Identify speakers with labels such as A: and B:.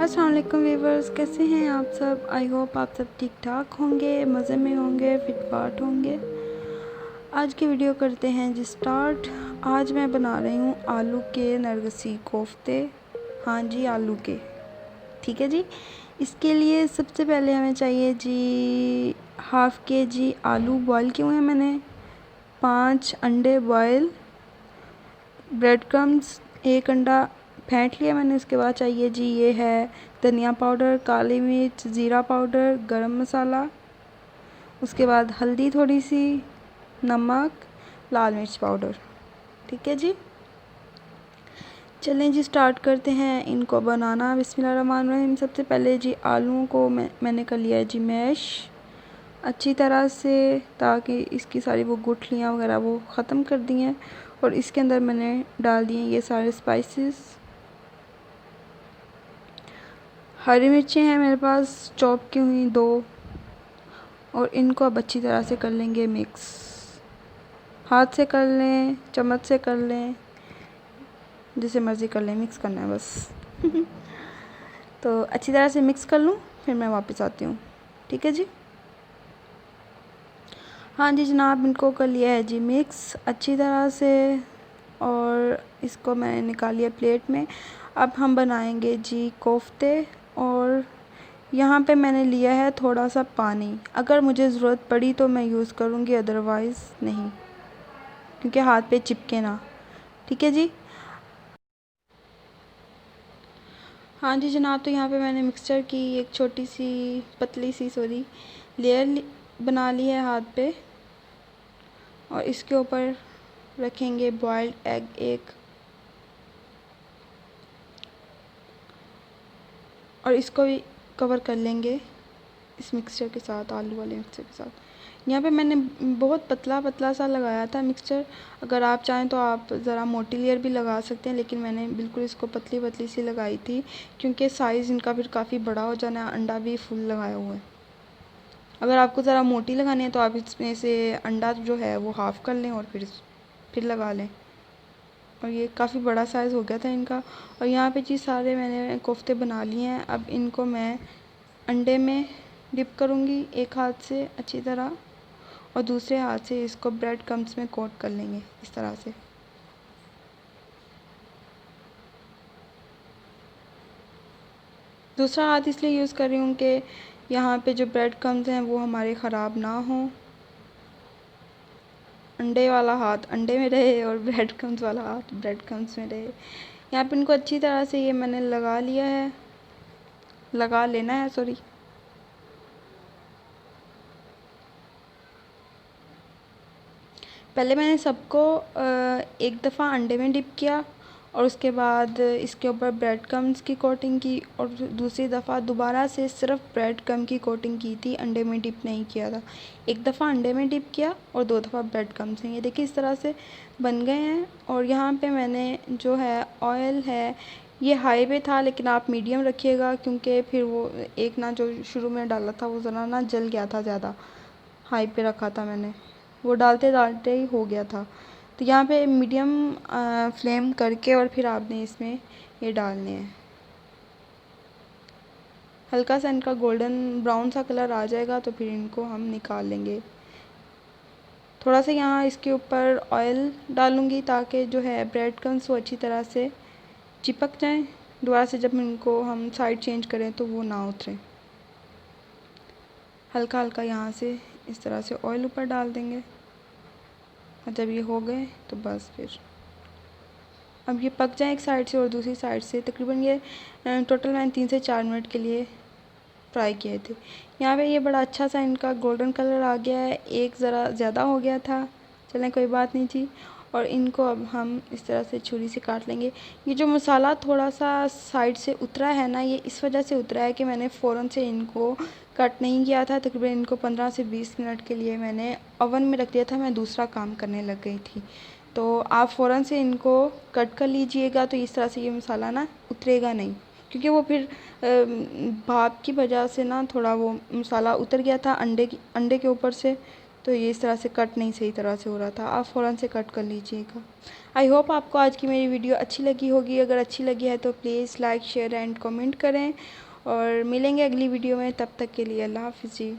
A: अस्सलाम वालेकुम व्यूवर्स, कैसे हैं आप सब। आई होप आप सब ठीक ठाक होंगे, मज़े में होंगे, फिटफाट होंगे। आज की वीडियो करते हैं जी स्टार्ट। आज मैं बना रही हूँ आलू के नरगिसी कोफ्ते। हाँ जी, आलू के, ठीक है जी। इसके लिए सबसे पहले हमें चाहिए जी हाफ़ के जी आलू बॉयल किए हुए हैं मैंने, 5 अंडे बॉयल, ब्रेड क्रम्स 1 अंडा फेंट लिया मैंने। उसके बाद चाहिए जी ये है धनिया पाउडर, काली मिर्च, ज़ीरा पाउडर, गरम मसाला, उसके बाद हल्दी थोड़ी सी, नमक, लाल मिर्च पाउडर, ठीक है जी। चलें जी स्टार्ट करते हैं इनको बनाना। बिस्मिल्लाहिर्रहमानिर्रहीम। सबसे पहले जी आलूओं को मैंने कर लिया है जी मैश अच्छी तरह से, ताकि इसकी सारी वो गुठलियाँ वगैरह वो ख़त्म कर दी हैं। और इसके अंदर मैंने डाल दिए ये सारे स्पाइसेस। हरी मिर्चें हैं मेरे पास चॉप की हुई 2, और इनको अब अच्छी तरह से कर लेंगे मिक्स। हाथ से कर लें, चम्मच से कर लें, जैसे मर्ज़ी कर लें, मिक्स करना है बस। तो अच्छी तरह से मिक्स कर लूँ, फिर मैं वापस आती हूँ, ठीक है जी। हाँ जी जनाब, इनको कर लिया है जी मिक्स अच्छी तरह से, और इसको मैंने निकाल लिया प्लेट में। अब हम बनाएंगे जी कोफ्ते, और यहाँ पे मैंने लिया है थोड़ा सा पानी। अगर मुझे ज़रूरत पड़ी तो मैं यूज़ करूँगी, अदरवाइज़ नहीं, क्योंकि हाथ पे चिपके ना, ठीक है जी। हाँ जी जनाब, तो यहाँ पे मैंने मिक्सचर की एक छोटी सी पतली सी लेयर बना ली है हाथ पे, और इसके ऊपर रखेंगे बॉइल्ड एग एक, और इसको भी कवर कर लेंगे इस मिक्सचर के साथ, आलू वाले मिक्सचर के साथ। यहाँ पे मैंने बहुत पतला पतला सा लगाया था मिक्सचर। अगर आप चाहें तो आप ज़रा मोटी लेयर भी लगा सकते हैं, लेकिन मैंने बिल्कुल इसको पतली पतली सी लगाई थी, क्योंकि साइज़ इनका फिर काफ़ी बड़ा हो जाना है। अंडा भी फुल लगाया हुआ है। अगर आपको ज़रा मोटी लगानी है तो आप इसमें से अंडा जो है वो हाफ़ कर लें और फिर लगा लें। और ये काफ़ी बड़ा साइज़ हो गया था इनका। और यहाँ पे जी सारे मैंने कोफ्ते बना लिए हैं। अब इनको मैं अंडे में डिप करूँगी एक हाथ से अच्छी तरह, और दूसरे हाथ से इसको ब्रेड क्रम्स में कोट कर लेंगे इस तरह से। दूसरा हाथ इसलिए यूज़ कर रही हूँ कि यहाँ पे जो ब्रेड क्रम्स हैं वो हमारे ख़राब ना हों। अंडे वाला हाथ अंडे में रहे और ब्रेड क्रम्स वाला हाथ ब्रेड क्रम्स में रहे। यहाँ पे इनको अच्छी तरह से ये मैंने लगा लिया है, लगा लेना है सॉरी। पहले मैंने सबको एक दफ़ा अंडे में डिप किया, और उसके बाद इसके ऊपर ब्रेड क्रम्स की कोटिंग की, और दूसरी दफ़ा दोबारा से सिर्फ ब्रेड क्रम्ब की कोटिंग की थी, अंडे में डिप नहीं किया था। एक दफ़ा अंडे में डिप किया और 2 दफ़ा ब्रेड क्रम्स में। ये देखिए इस तरह से बन गए हैं। और यहाँ पे मैंने जो है ऑयल है, ये हाई पे था, लेकिन आप मीडियम रखिएगा, क्योंकि फिर वो एक ना जो शुरू में डाला था वो ज़रा ना जल गया था ज़्यादा। हाई पे रखा था मैंने, वो डालते डालते ही हो गया था। तो यहाँ पे मीडियम फ्लेम करके और फिर आपने इसमें ये डालने हैं। हल्का सा इनका गोल्डन ब्राउन सा कलर आ जाएगा तो फिर इनको हम निकाल लेंगे। थोड़ा सा यहाँ इसके ऊपर ऑयल डालूँगी, ताकि जो है ब्रेड क्रम्स वो अच्छी तरह से चिपक जाएं। दोबारा से जब इनको हम साइड चेंज करें तो वो ना उतरें। हल्का हल्का यहाँ से इस तरह से ऑयल ऊपर डाल देंगे, और जब ये हो गए तो बस फिर अब ये पक जाए एक साइड से, और दूसरी साइड से तकरीबन ये टोटल मैंने 3 से 4 मिनट के लिए फ्राई किए थे। यहाँ पे ये बड़ा अच्छा सा इनका गोल्डन कलर आ गया है, एक ज़रा ज़्यादा हो गया था, चलें कोई बात नहीं थी। और इनको अब हम इस तरह से छुरी से काट लेंगे। ये जो मसाला थोड़ा सा साइड से उतरा है ना, ये इस वजह से उतरा है कि मैंने फ़ौरन से इनको कट नहीं किया था। तकरीबन इनको 15 से 20 मिनट के लिए मैंने ओवन में रख दिया था, मैं दूसरा काम करने लग गई थी। तो आप फ़ौरन से इनको कट कर लीजिएगा, तो इस तरह से ये मसाला ना उतरेगा नहीं, क्योंकि वो फिर भाप की वजह से ना थोड़ा वो मसाला उतर गया था अंडे के ऊपर से, तो ये इस तरह से कट नहीं सही तरह से हो रहा था। आप फ़ौरन से कट कर लीजिएगा। आई होप आपको आज की मेरी वीडियो अच्छी लगी होगी। अगर अच्छी लगी है तो please like share and comment करें और मिलेंगे अगली वीडियो में। तब तक के लिए अल्लाह हाफ़िज़ जी।